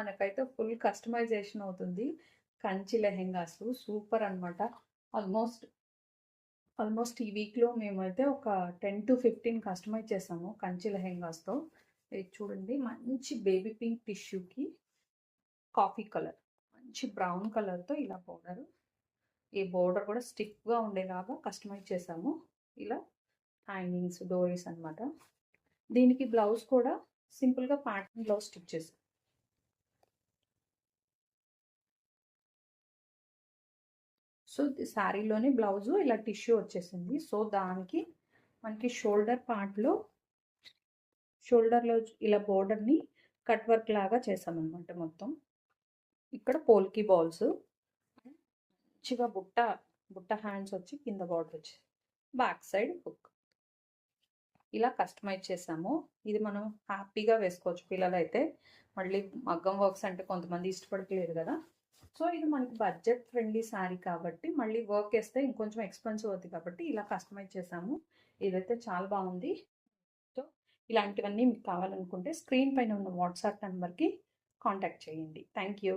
మనకైతే full customization అవుతుంది. Kanchi lehengas super అనమాట. ఆల్మోస్ట్ ఆల్మోస్ట్ ఈ వీక్లో మేమైతే ఒక 10 to 15 కస్టమైజ్ చేసాము కంచి లెహెంగాస్తో. ఇది చూడండి, మంచి బేబీ పింక్ టిష్యూకి కాఫీ కలర్, మంచి బ్రౌన్ కలర్తో ఇలా బోర్డర్. ఈ బోర్డర్ కూడా స్టిఫ్గా ఉండేలాగా కస్టమైజ్ చేసాము. ఇలా హ్యాంగింగ్స్, డోరీస్ అనమాట. దీనికి బ్లౌజ్ కూడా సింపుల్గా ప్యాటర్న్ బ్లౌజ్ స్టిచ్ చేసాం. సో శారీలోనే బ్లౌజు ఇలా టిష్యూ వచ్చేసింది. సో దానికి మనకి షోల్డర్లో ఇలా బోర్డర్ని కట్ వర్క్ లాగా చేసామన్నమాట. మొత్తం ఇక్కడ పోల్కి బాల్స్, మంచిగా బుట్ట హ్యాండ్స్ వచ్చి కింద బార్డర్ వచ్చి బ్యాక్ సైడ్ హుక్ ఇలా కస్టమైజ్ చేసాము. ఇది మనం హ్యాపీగా వేసుకోవచ్చు. పిల్లలైతే మళ్ళీ మగ్గం వర్క్స్ అంటే కొంతమంది ఇష్టపడట్లేదు కదా. సో ఇది మనకి బడ్జెట్ ఫ్రెండ్లీ శారీ కాబట్టి మళ్ళీ వర్క్ వేస్తే ఇంకొంచెం ఎక్స్పెన్సివ్ అవుతుంది కాబట్టి ఇలా కస్టమైజ్ చేసాము. ఇదైతే చాలా బాగుంది. సో ఇలాంటివన్నీ మీకు కావాలనుకుంటే స్క్రీన్ పైన ఉన్న వాట్సాప్ నెంబర్కి కాంటాక్ట్ చేయండి. Thank you.